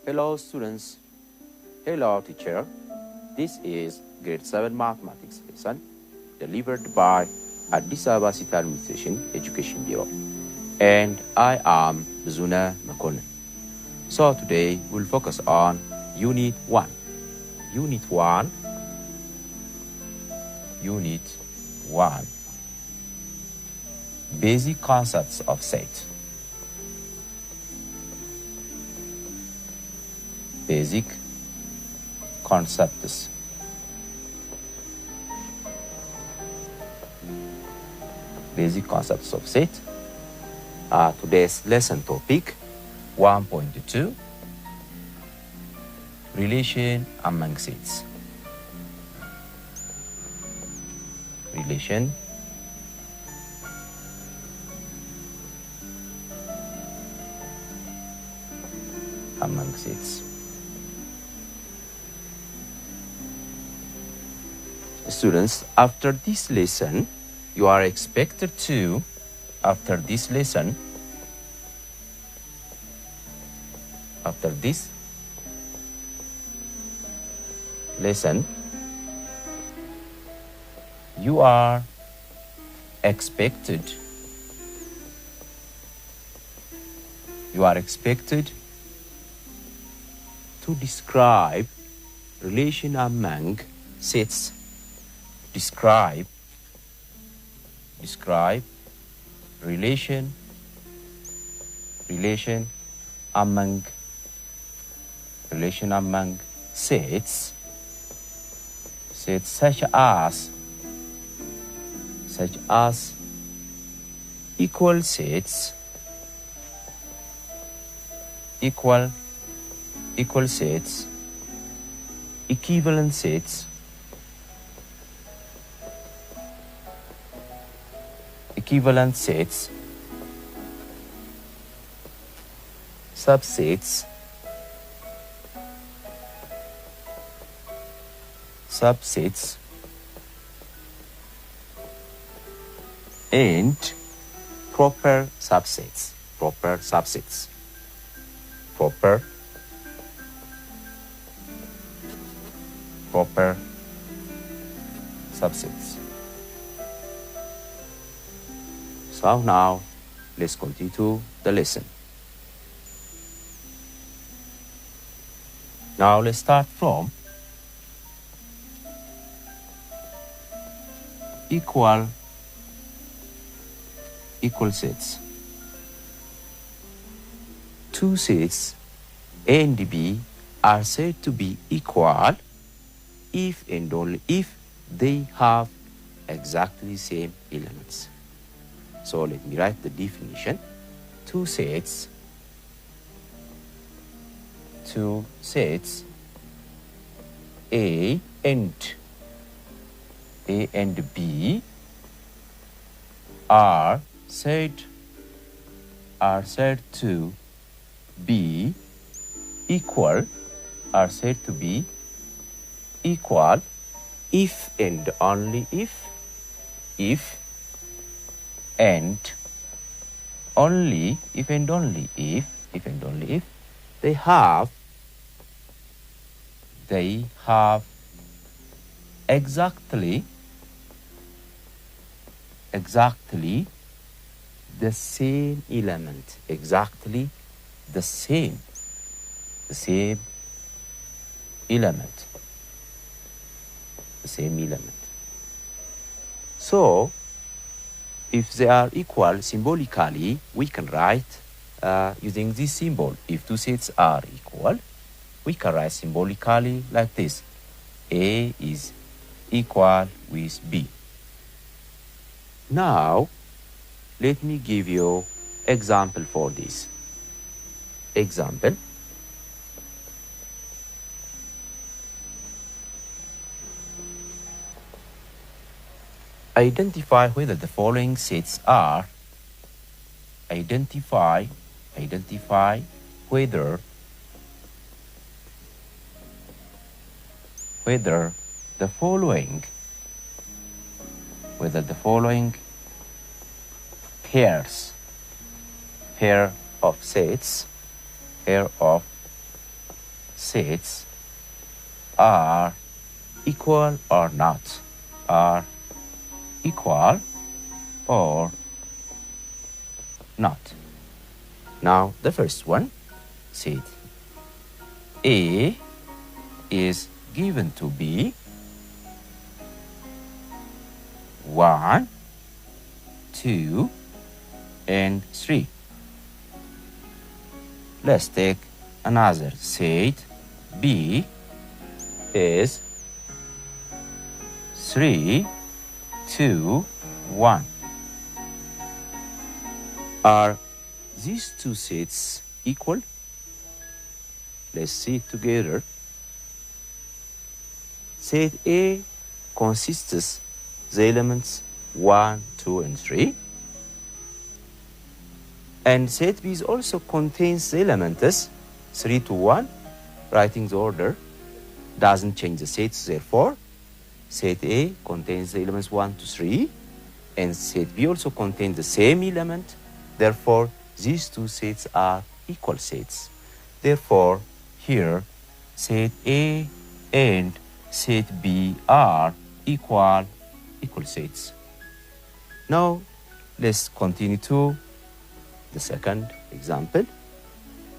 Hello students, hello teacher. This is grade 7 mathematics lesson delivered by Addis Ababa City Administration Education Bureau. And I am Zuna Makonnen. So today we'll focus on Unit 1. Unit 1. Basic concepts of set. Basic concepts. Basic concepts of set. Today's lesson topic 1.2 Relation among sets. Relation among sets. Students, after this lesson, you are expected to, after this lesson, you are expected to describe relation among sets. Describe relation among sets such as equal sets, equivalent sets, subsets, and proper subsets. So now, let's continue the lesson. Now let's start from equal sets. Two sets A and B are said to be equal if and only if they have exactly same elements. So let me write the definition. Two sets A and B are said to be equal if and only if they have exactly the same element, the same element. So if they are equal symbolically, we can write using this symbol. If two sets are equal, we can write symbolically like this. A is equal with B. Now, let me give you example for this. Example. Identify whether the following sets are. Identify whether the following pair of sets sets are equal or not, are equal or not. Now the first one, set A is given to be 1, 2, and 3. Let's take another set. B is 3, 2, 1. Are these two sets equal? Let's see it together. Set A consists the elements 1, 2, and 3. And set B also contains the elements 3 to 1. Writing the order doesn't change the sets, therefore set A contains the elements 1 to 3, and set B also contains the same element. Therefore, these two sets are equal sets. Therefore, here set A and set B are equal sets. Now, let's continue to the second example.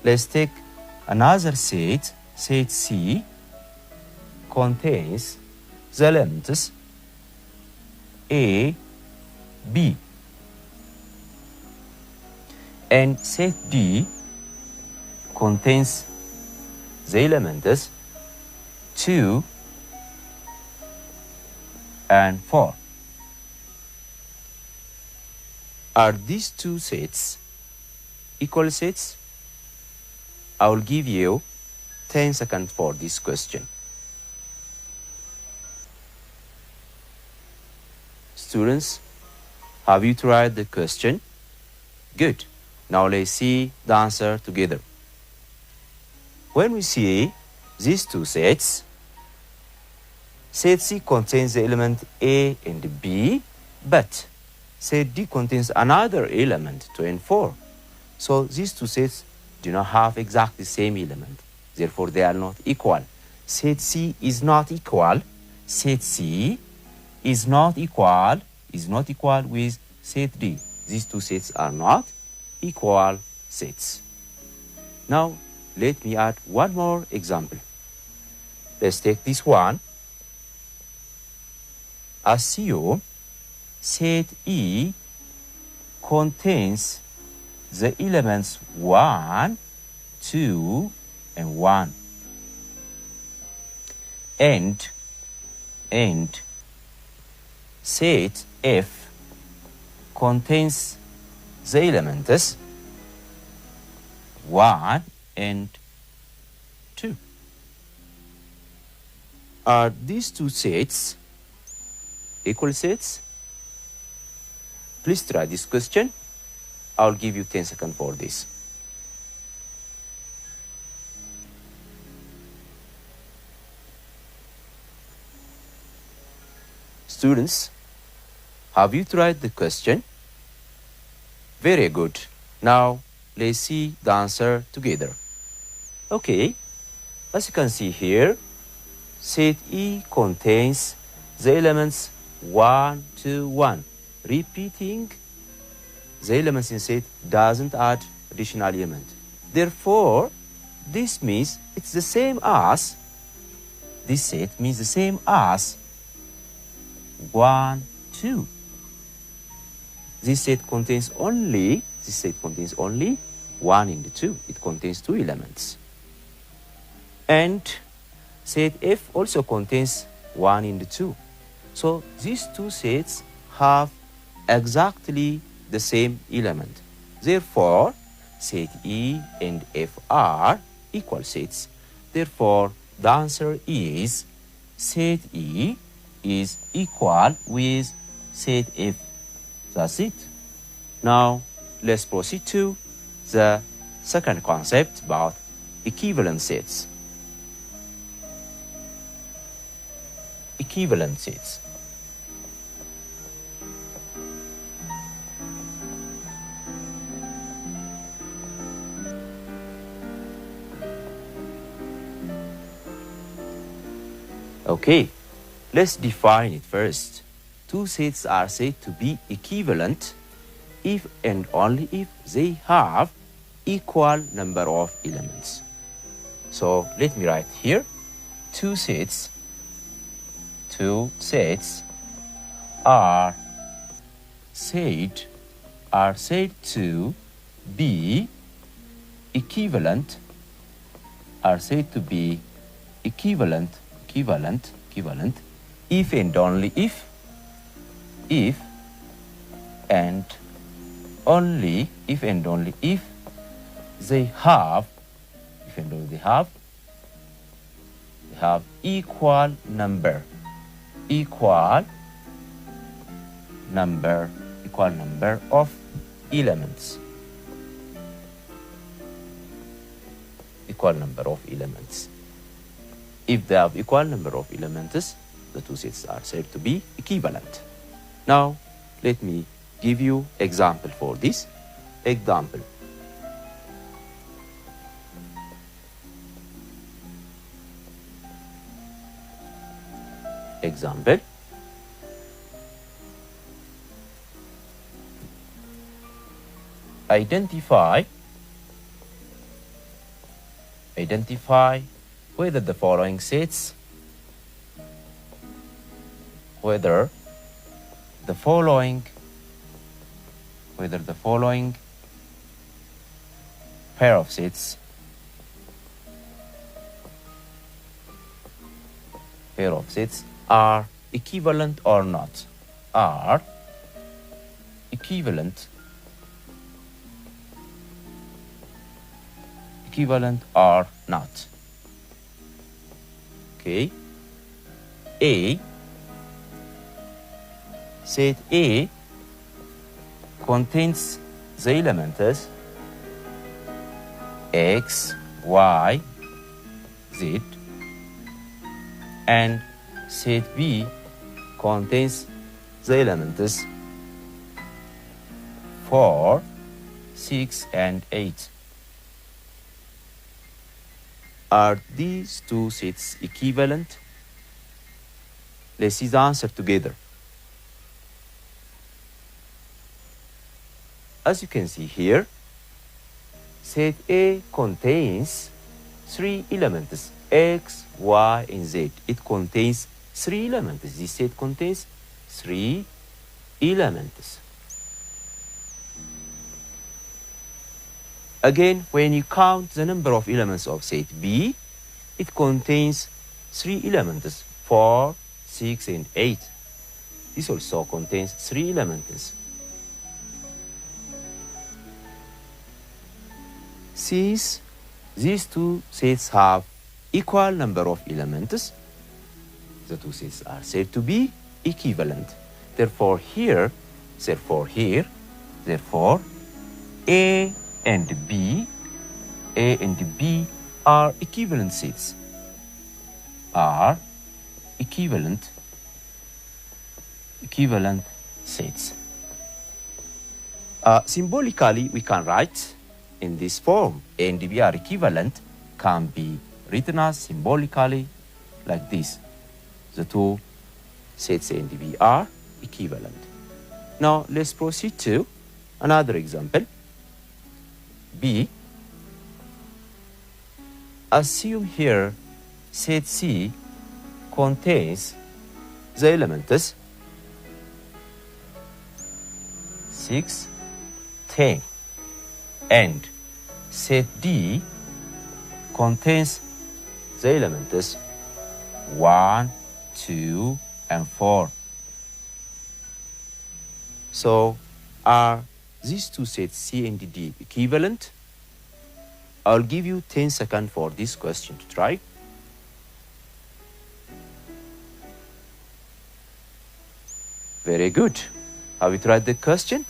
Let's take another set. Set C contains the elements A, B. And set D contains the elements 2 and 4. Are these two sets equal sets? I will give you 10 seconds for this question. Students, have you tried the question? Good. Now let's see the answer together. When we see these two sets, set C contains the element A and B, but set D contains another element, 2 and 4. So these two sets do not have exactly the same element. Therefore, they are not equal. Set C is not equal. Set C is not equal with set D. These two sets are not equal sets. Now, let me add one more example. Let's take this one. Assume set E contains the elements 1, 2, and 1. And set F contains the elements 1 and 2. Are these two sets equal sets? Please try this question. I'll give you 10 seconds for this. Students, have you tried the question? Very good. Now, let's see the answer together. Okay, as you can see here, set E contains the elements 1, 2, 1. Repeating the elements in set doesn't add additional element. Therefore, this means it's the same as, this set means the same as 1, 2. This set contains only 1 and 2. It contains 2 elements. And set F also contains 1 and 2. So these two sets have exactly the same element. Therefore, set E and F are equal sets. Therefore, the answer is set E is equal with set F. That's it. Now, let's proceed to the second concept about equivalent sets. Equivalent sets. Okay, let's define it first. Two sets are said to be equivalent if and only if they have equal number of elements. So let me write here. Two sets are said to be equivalent if and only if they have equal number of elements. If they have equal number of elements, the two sets are said to be equivalent. Now, let me give you example for this. Example. Identify whether the following pair of sets are equivalent or not. Equivalent or not. Okay. Set A contains the elements X, Y, Z, and set B contains the elements 4, 6, and 8. Are these two sets equivalent? Let's see the answer together. As you can see here, set A contains 3 elements, X, Y, and Z. It contains 3 elements. This set contains 3 elements. Again, when you count the number of elements of set B, it contains 3 elements, 4, 6, and 8. This also contains 3 elements. Since these two sets have equal number of elements, the two sets are said to be equivalent. Therefore, A and B are equivalent sets. Symbolically, we can write in this form. A and B are equivalent can be written as symbolically like this. The two sets A and B are equivalent. Now let's proceed to another example. B. Assume here set C contains the elements 6, 10, and set D contains the elements 1, 2, and 4. So, are these two sets C and D equivalent? I'll give you 10 seconds for this question to try. Very good. Have you tried the question?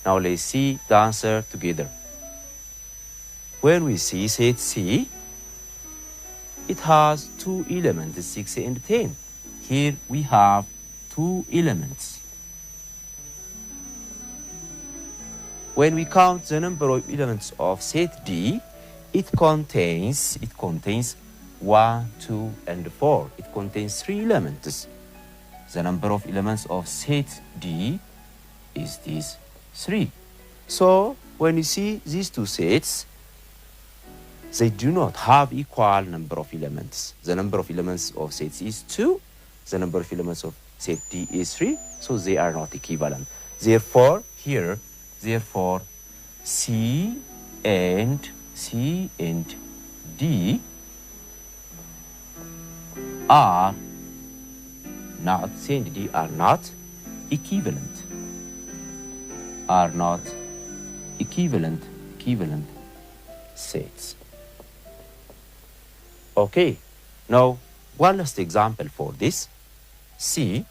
Now let's see the answer together. When we see set C, it has 2 elements, 6 and 10. Here we have 2 elements. When we count the number of elements of set D, it contains 1, 2, and 4. It contains 3 elements. The number of elements of set D is this 3. So when you see these two sets, they do not have equal number of elements. The number of elements of sets is 2. The number of elements of set D is 3. So they are not equivalent. Therefore, here, C and D are not, C and D are not equivalent. Are not equivalent sets. Okay, now one last example for this. See,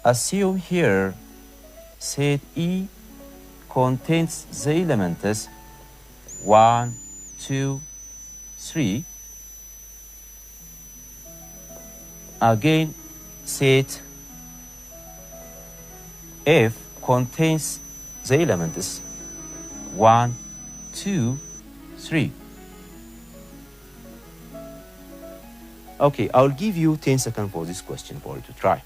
assume here set E contains the elements 1, 2, 3. Again, set F contains the elements 1, 2, 3. Okay, I'll give you 10 seconds for this question for you to try.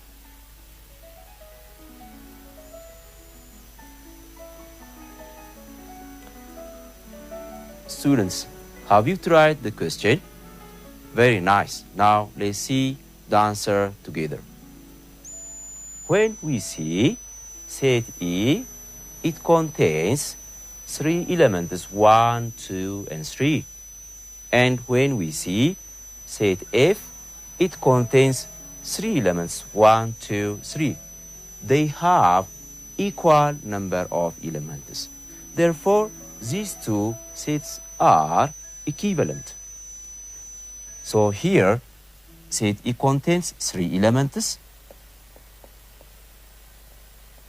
Students, have you tried the question? Very nice. Now let's see the answer together. When we see set E, it contains 3 elements, 1, 2, and 3. And when we see set F, it contains 3 elements, 1, 2, 3. They have equal number of elements. Therefore, these two sets are equivalent. So here, set E contains 3 elements.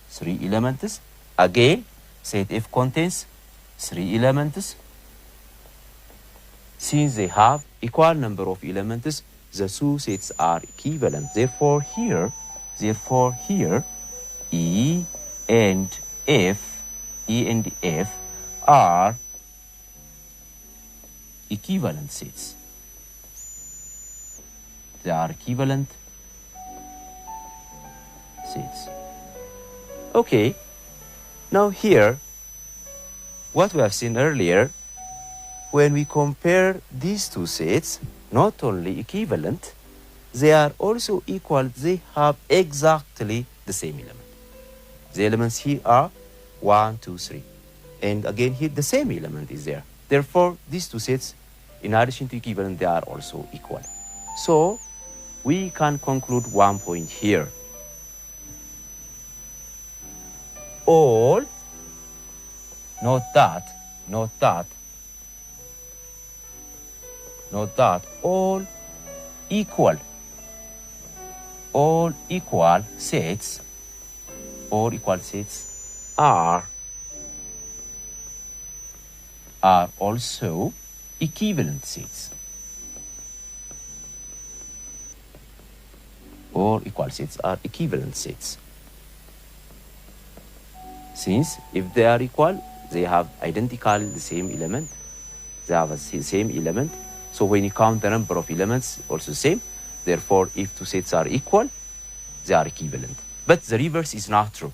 3 elements. Again, set F contains 3 elements. Since they have equal number of elements, the two sets are equivalent. Therefore here, E and F are equivalent sets. They are equivalent sets. Okay, now here, what we have seen earlier, when we compare these two sets, not only equivalent, they are also equal. They have exactly the same element. The elements here are 1, 2, 3. And again here, the same element is there. Therefore, these two sets, in addition to equivalent, they are also equal. So, we can conclude one point here. All, note that, all equal sets are also equivalent sets. All equal sets are equivalent sets. Since if they are equal, they have identical the same element. They have the same element. So when you count the number of elements, also same. Therefore, if two sets are equal, they are equivalent. But the reverse is not true.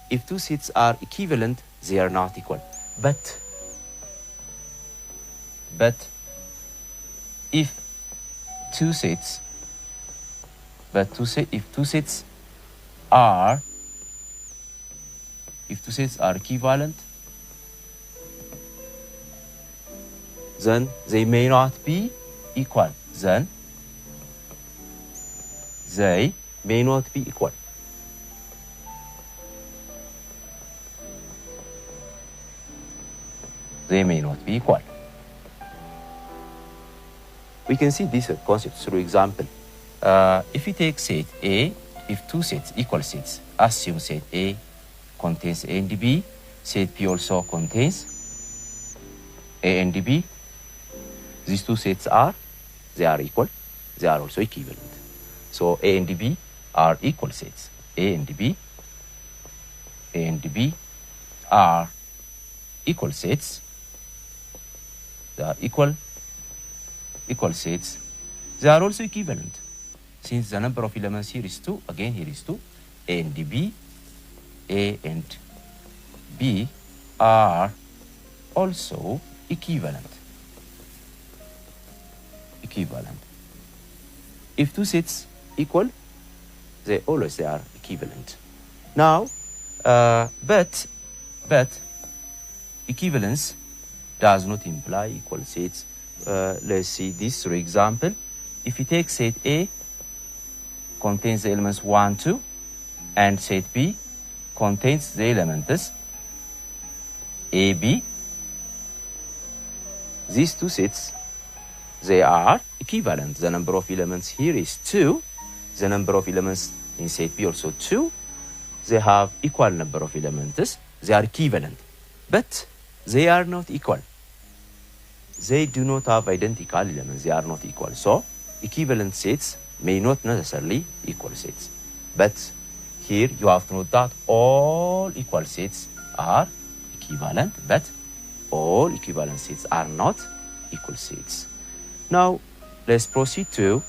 If two sets are equivalent, they are not equal. But if two sets are equivalent, then they may not be equal. They may not be equal. They may not be equal. We can see this concept through example. If you take set A, if two sets, equal sets, assume set A contains A and B, set B also contains A and B. These two sets they are equal, they are also equivalent. So A and B are equal sets. A and B are equal sets. They are equal sets. They are also equivalent. Since the number of elements here is 2, again here is 2, A and B, A and B are also equivalent. If two sets equal, they are equivalent. Now, but equivalence does not imply equal sets. Let's see this for example. If you take set A contains the elements 1, 2, and set B contains the elements A, B, these two sets, they are equivalent. The number of elements here is 2. The number of elements in set B also 2. They have equal number of elements. They are equivalent. But they are not equal. They do not have identical elements. They are not equal. So, equivalent sets may not necessarily equal sets. But here you have to note that all equal sets are equivalent, but all equivalent sets are not equal sets. Now, let's proceed to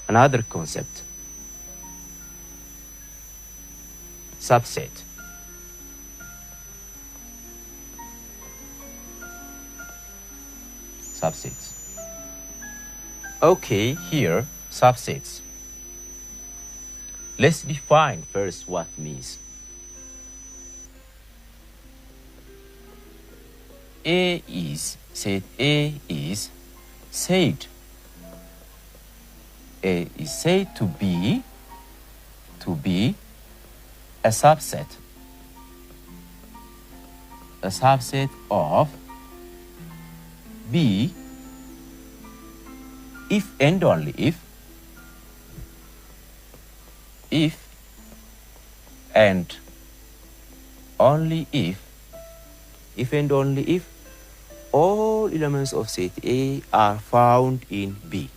another concept. Subset. Subsets. Okay, here, subsets. Let's define first what means. Set A is said to be a subset of B if and only if and only if all elements of set A are found in B.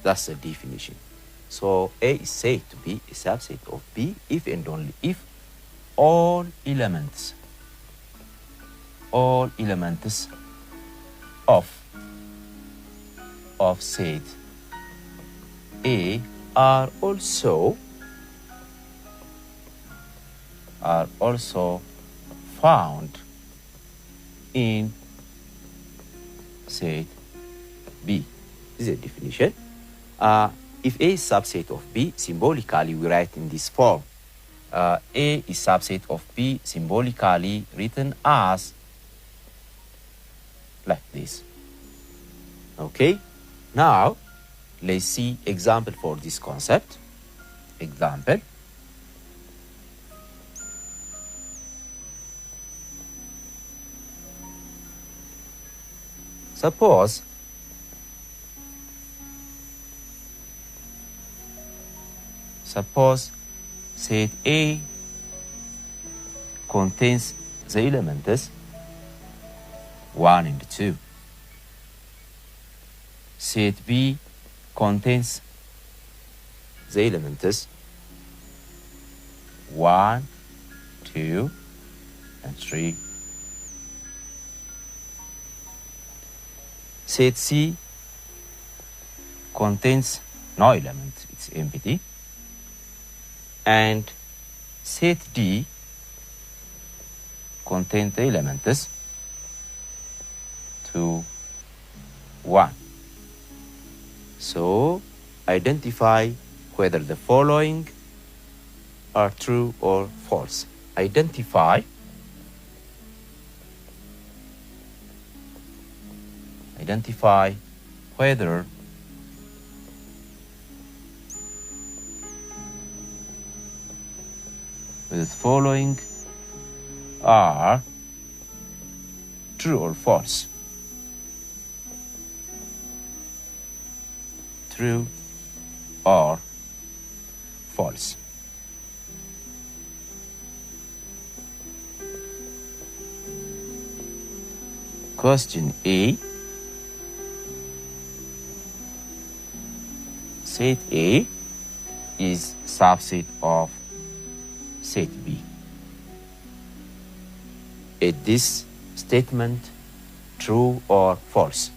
That's the definition. So A is said to be a subset of B if and only if all elements of set A are also found in set B. This is a definition. If A is subset of B, symbolically we write in this form. A is subset of B, symbolically written as like this. Okay? Now, let's see example for this concept. Example. Suppose set A contains the elements 1 and 2. Set B contains the elements 1, 2, and 3. Set C contains no element, it's empty. And set D contains the elements 2, 1. So, identify whether the following are true or false. Identify whether the following are true or false. True or false. Question A. Set A is subset of set B. Is this statement true or false?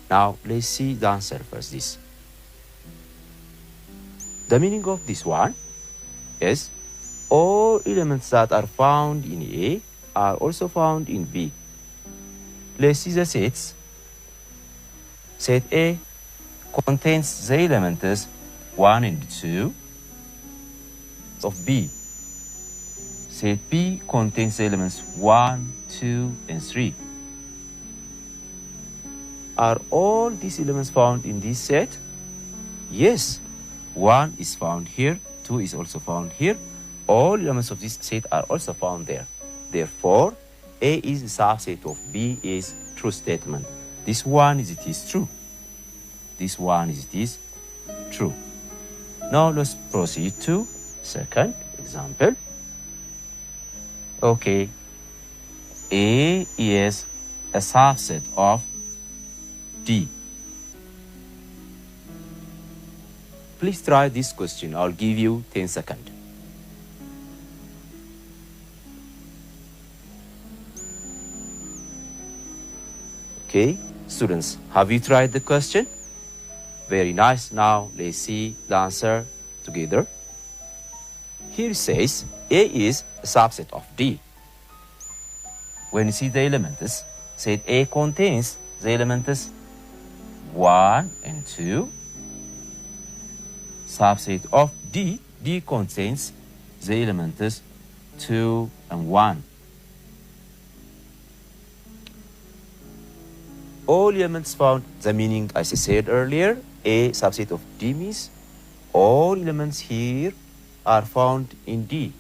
Now let's see the answer first. This. The meaning of this one is all elements that are found in A are also found in B. Let's see the sets. Set A contains the elements 1 and 2 of B. Set B contains the elements 1, 2, and 3. Are all these elements found in this set? Yes. 1 is found here, 2 is also found here. All elements of this set are also found there. Therefore, A is a subset of B is true statement. This one is it is true. This one is it is true. Now let's proceed to second example. Okay. A is a subset of D. Please try this question. I'll give you 10 seconds. Okay, students, have you tried the question? Very nice. Now let's see the answer together. Here it says A is a subset of D. When you see the elements, set A contains the elements 1 and 2. Subset of D, D contains the elements 2 and 1. All elements found, the meaning as I said earlier, A subset of D means all elements here are found in D.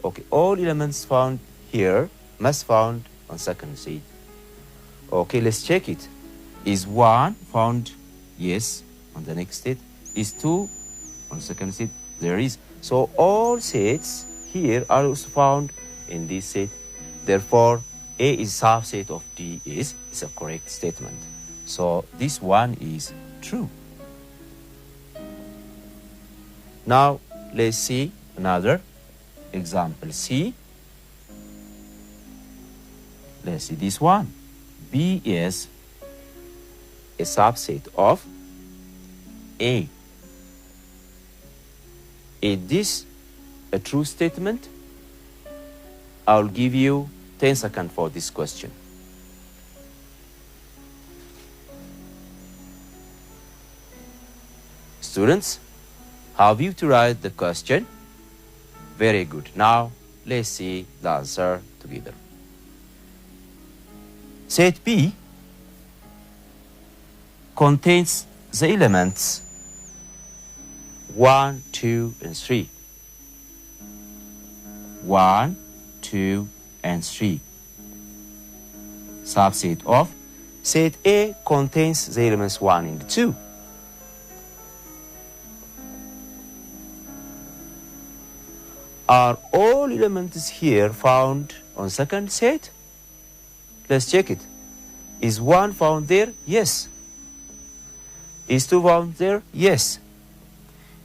Okay, all elements found here must found on second set. Okay, let's check it. Is 1 found? Yes, on the next set. Is 2 on second set? There is. So all sets here are also found in this set. Therefore, A is subset of D is a correct statement. So this one is true. Now let's see another example C. Let's see this one. B is a subset of A. Is this a true statement? I'll give you 10 seconds for this question. Students, have you to write the question? Very good. Now, let's see the answer together. Set B contains the elements 1, 2, and 3. 1, 2, and 3. Subset of set A contains the elements 1 and 2. Are all elements here found on second set? Let's check it. Is 1 found there? Yes. Is 2 found there? Yes.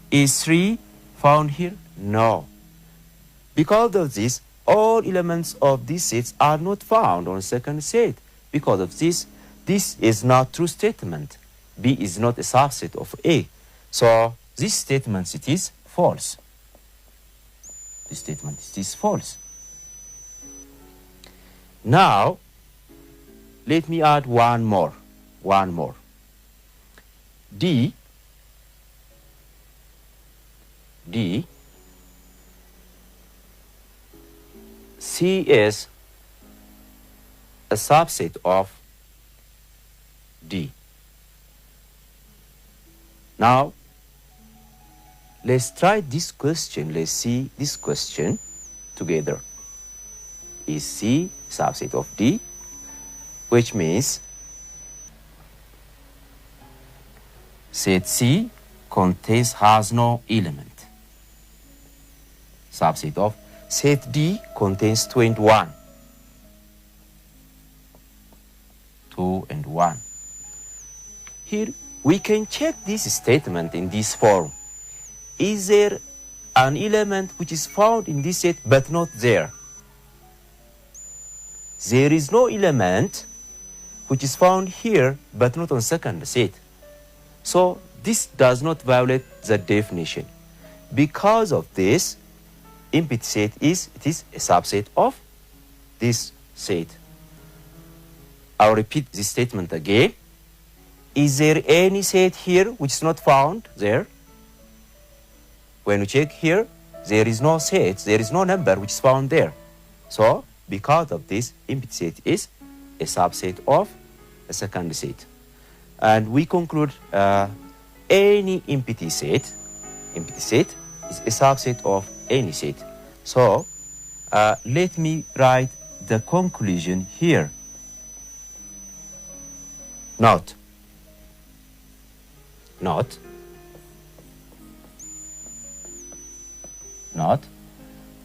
Is 3 found here? No. Because of this, all elements of these sets are not found on second set. Because of this, this is not true statement. B is not a subset of A. So this statement it is false. This statement it is false. Now, let me add one more. D C is a subset of D. Now, let's try this question. Let's see this question together. Is C subset of D? Which means set C has no element. Subset of set D contains 2 and 1. 2 and 1. Here we can check this statement in this form. Is there an element which is found in this set but not there? There is no element which is found here but not on second set. So this does not violate the definition. Because of this, empty set is a subset of this set. I'll repeat this statement again. Is there any set here which is not found there? When we check here, there is no set, there is no number which is found there. So, because of this, empty set is a subset of a second set. And we conclude any empty set is a subset of any set. So, let me write the conclusion here. Note.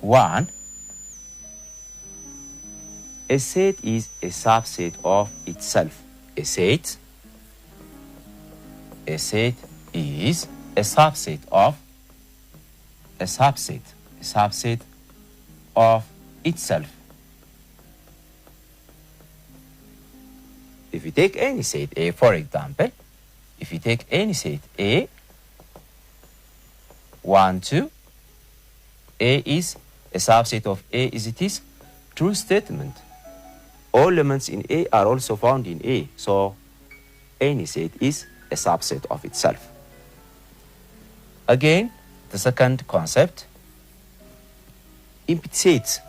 1. A set is a subset of itself. A set is a subset of itself. If you take any set A, for example, if you take any set A, 1, 2, A is a subset of A is it is true statement. All elements in A are also found in A, so any set is a subset of itself. Again, the second concept, empty set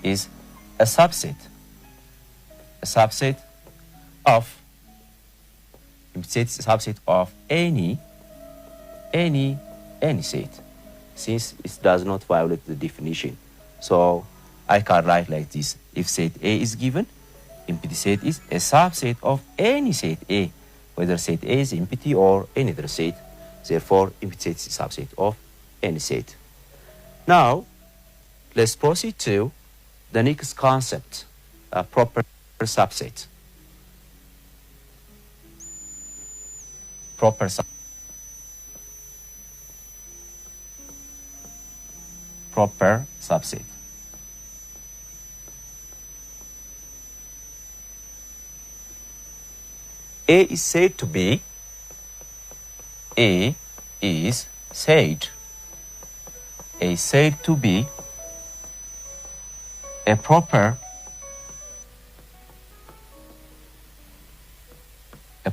is a subset of any set, since it does not violate the definition. So I can write like this. If set A is given, empty set is a subset of any set A, whether set A is empty or any other set. Therefore, empty set is a subset of any set. Now, let's proceed to the next concept, a proper subset. Proper subset. A is said to be a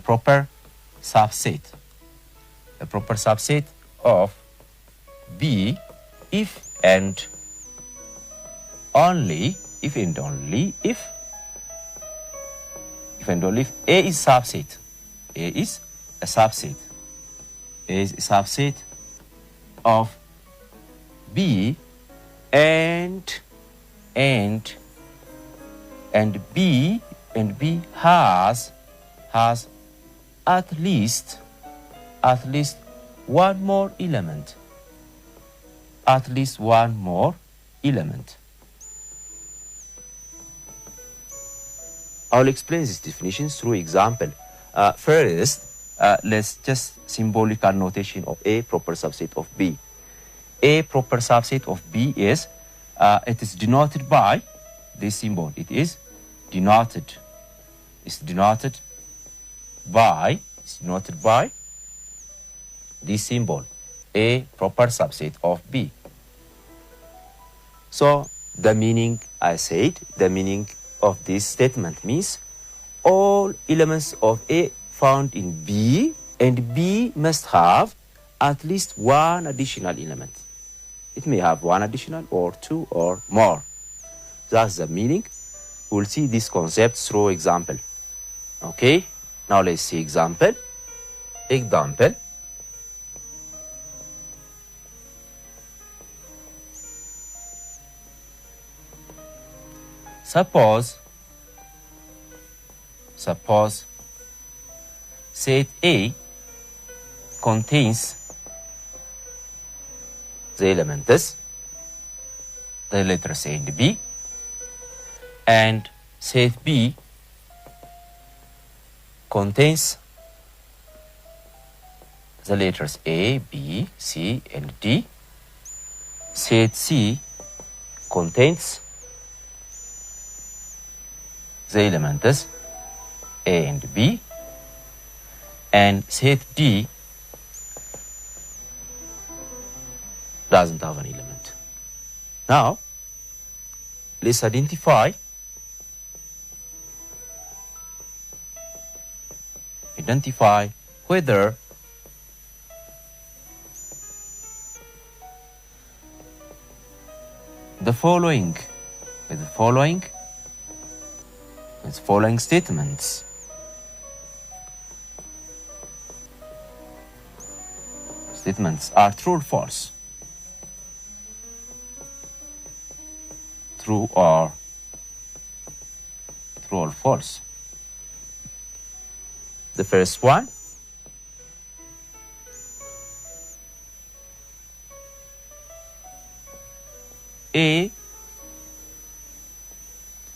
proper subset of B if and only if A is subset. A is a subset of B and B has at least one more element. I'll explain these definitions through example. First, let's just symbolical notation of A proper subset of B. A proper subset of B is, it is denoted by this symbol. It's denoted by this symbol, A proper subset of B. So the meaning of this statement means all elements of A found in B, and B must have at least one additional element. It may have one additional or two or more. That's the meaning. We'll see this concept through example. Okay, now let's see example. Suppose set A contains the elements, the letters A and B, and set B contains the letters A, B, C, and D, set C contains the elements A and B, and set D doesn't have an element. Now, let's identify whether the following statements are true or false. True or false. The first one, A,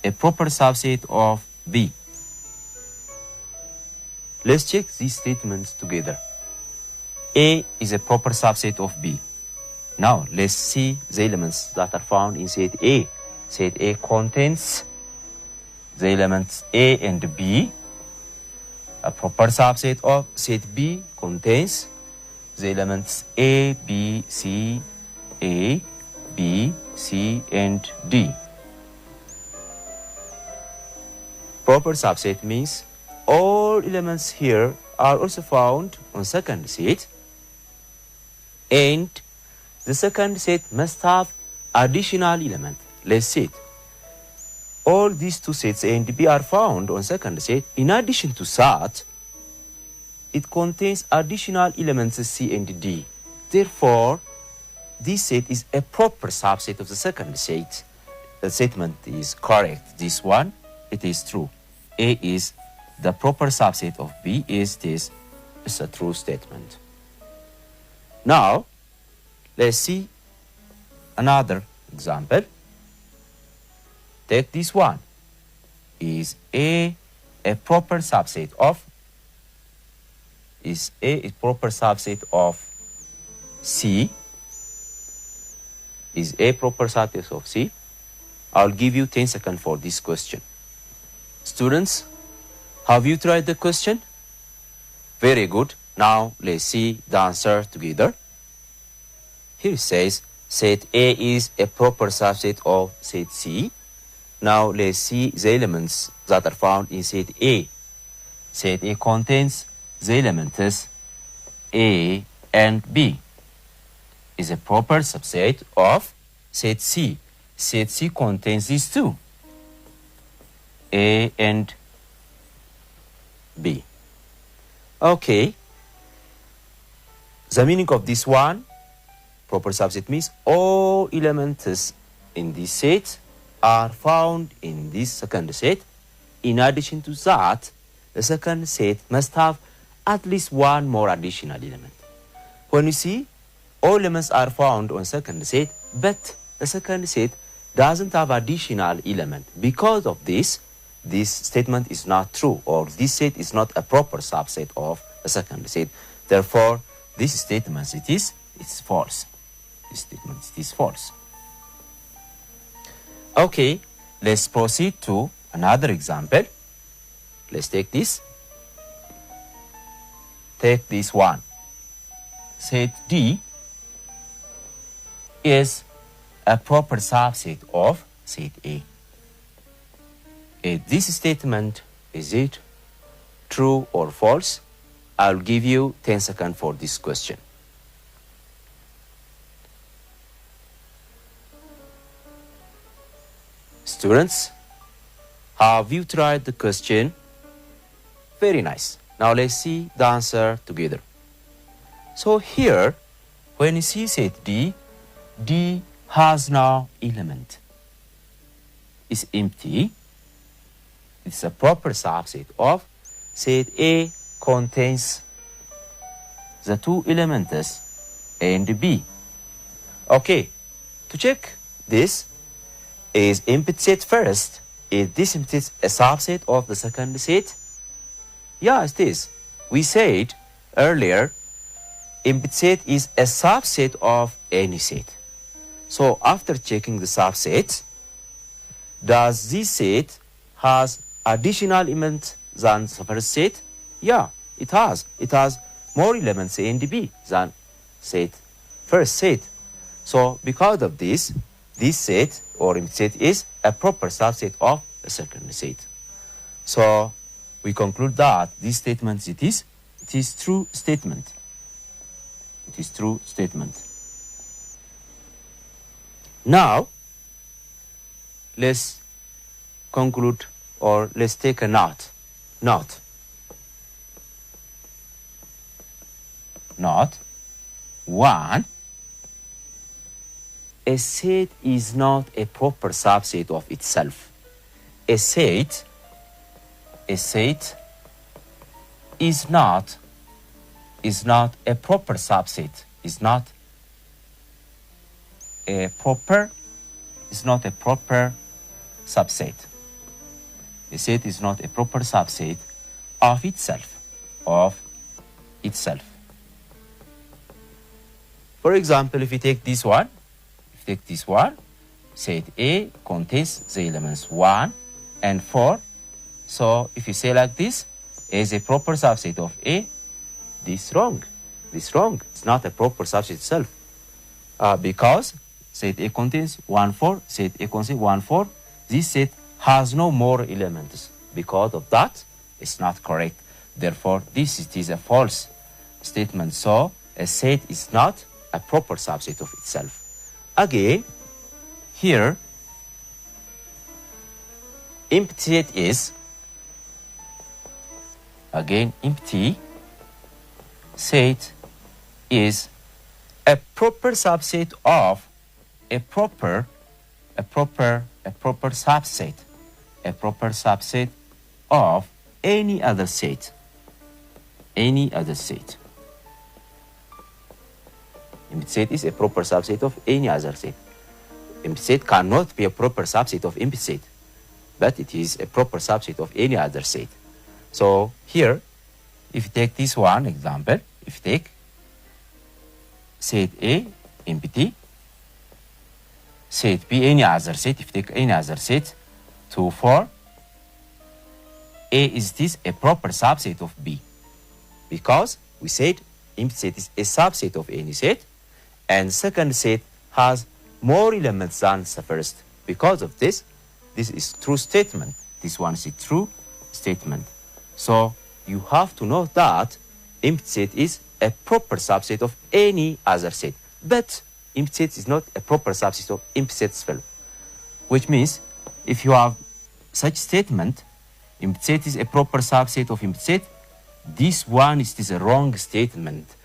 a proper subset of B. Let's check these statements together. A is a proper subset of B. Now, let's see the elements that are found in set A. Set A contains the elements A and B. A proper subset of set B contains the elements A, B, C, A, B, C, and D. Proper subset means all elements here are also found on second set, and the second set must have additional element. Let's see. All these two sets A and B are found on second set. In addition to that, it contains additional elements C and D. Therefore, this set is a proper subset of the second set. The statement is correct. This one, it is true. A is the proper subset of B. It's a true statement. Now, let's see another example. Take this one. Is A a proper subset of? Is A a proper subset of C? Is A proper subset of C? I'll give you 10 seconds for this question. Students, have you tried the question? Very good. Now let's see the answer together. Here it says set A is a proper subset of set C. Now let's see the elements that are found in set A. Set A contains the elements A and B. Is a proper subset of set C. Set C contains these two, A and B. Okay. The meaning of this one, proper subset, means all elements in this set are found in this second set. In addition to that, the second set must have at least one more additional element. When you see, all elements are found on second set, but the second set doesn't have additional element. Because of this statement is not true, or this set is not a proper subset of the second set. Therefore, this statement it's false. This statement is false. Okay, let's proceed to another example. Let's take this. Take this one. Set D is a proper subset of set A. This statement, is it true or false? I'll give you 10 seconds for this question. Students, have you tried the question? Very nice. Now let's see the answer together. So here, when you see set D, D has no element. It's empty. It's a proper subset of set A contains the two elements A and B. Okay, to check this, is empty set first. Is this empty set a subset of the second set? Yes, it is. We said earlier, empty set is a subset of any set. So after checking the subset, does this set has additional elements than the first set? Yeah, it has. It has more elements A and B than first set. So because of this set or empty set is a proper subset of a second set. So we conclude that this statement it is true statement. It is true statement. Now let's conclude, or let's take a note. Note 1. A set is not a proper subset of itself. A set is not a proper subset. Is not a proper subset. A set is not a proper subset of itself. For example, if you take this one, set A contains the elements 1 and 4. So if you say like this, A is a proper subset of A, this wrong. It's not a proper subset itself. Because set A contains 1, 4, set A contains 1, 4. This set has no more elements. Because of that, it's not correct. Therefore, this is a false statement. So a set is not a proper subset of itself. Again, here, empty set is, again, empty set is a proper subset of a proper subset of any other set. Empty set is a proper subset of any other set. Empty set cannot be a proper subset of empty set, but it is a proper subset of any other set. So here, if you take this one example, if you take set A empty, set B any other set, if you take any other set, 2, 4, A is this a proper subset of B, because we said empty set is a subset of any set, and second set has more elements than the first. Because of this is true statement. This one is a true statement. So you have to know that empty set is a proper subset of any other set, but empty set is not a proper subset of empty set itself. Which means if you have such statement, empty set is a proper subset of empty set, this one is a wrong statement.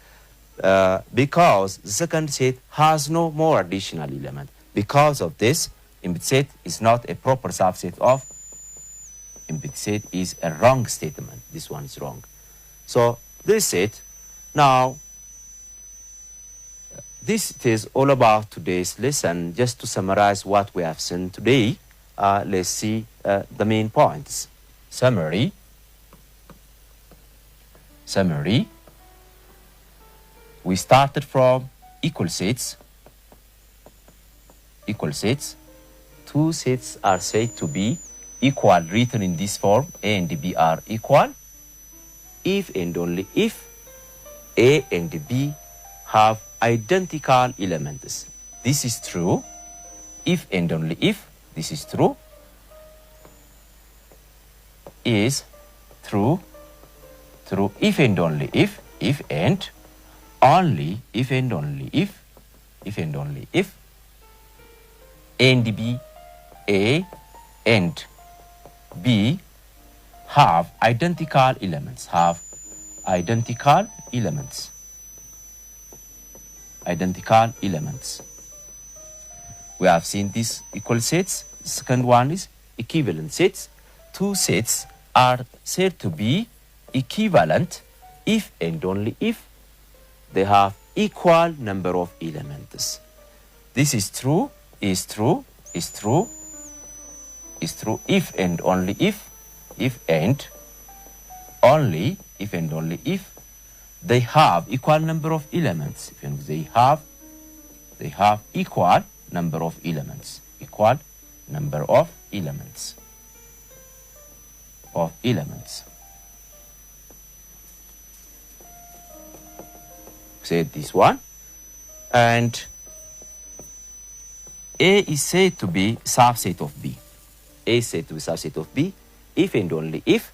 Because the second set has no more additional element. Because of this, empty set is not a proper subset of empty set is a wrong statement. This one is wrong. So this is it. Now, this is all about today's lesson. Just to summarize what we have seen today, let's see the main points. Summary. We started from equal sets. Two sets are said to be equal, written in this form, A and B are equal, if and only if A and B have identical elements. This is true. If and only if this is true, is true. If and only if and only if and only if A and B, A and B have identical elements. We have seen these equal sets. The second one is equivalent sets. Two sets are said to be equivalent if and only if they have equal number of elements. This is true, is true if and only if and only if they have equal number of elements. If they have equal number of elements. Equal number of elements. Say this one. And A is said to be subset of B. A is said to be subset of B if and only if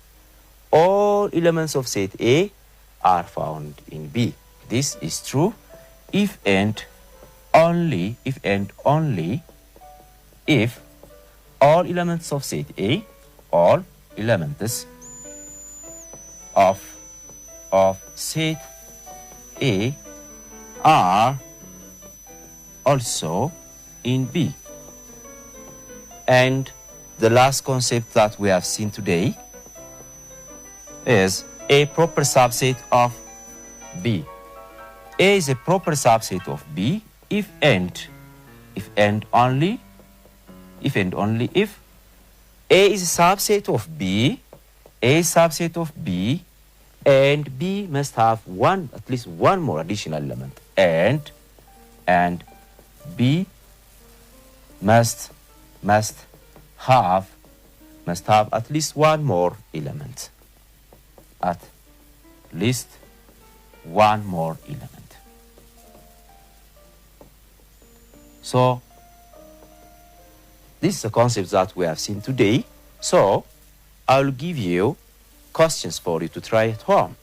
all elements of set A are found in B. This is true if and only if all elements of set A, all elements of set A are also in B. And the last concept that we have seen today is a proper subset of B. A is a proper subset of B if and only if A is a subset of B, and B must have at least one more additional element, and B must have at least one more element. At least one more element. So this is a concept that we have seen today. So I will give you questions for you to try at home.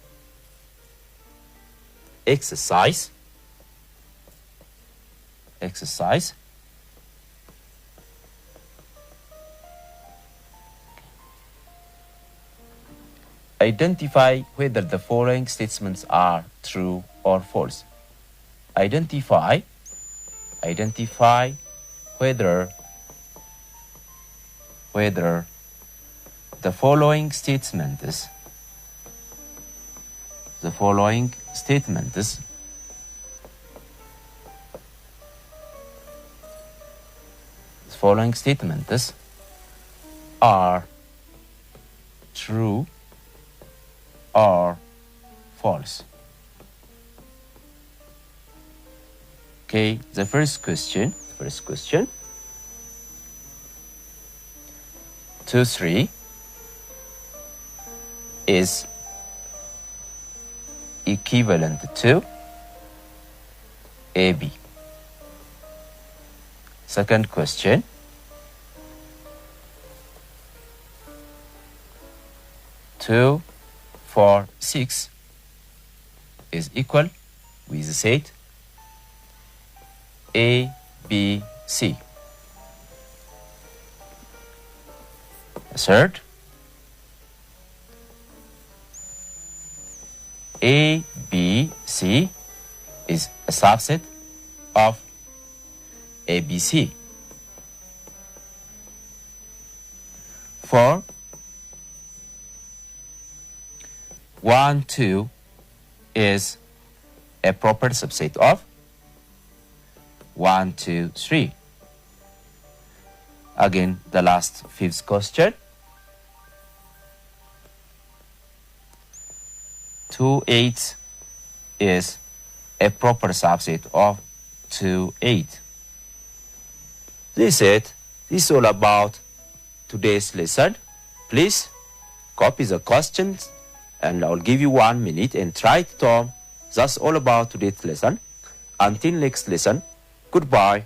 Exercise. Identify whether the following statements are true or false. Identify whether the following statements are true or false. Okay, the first question. 2, 3 is equivalent to AB. Second question. 2, 4, 6 is equal with set A, B, C. Third, A, B, C is a subset of ABC. 4, 1, 2 is a proper subset of 1, 2, 3. Again, the last fifth question. 2, 8 is a proper subset of 2, 8. This is it. This is all about today's lesson. Please copy the questions and I'll give you 1 minute and try it, Tom. That's all about today's lesson. Until next lesson, goodbye.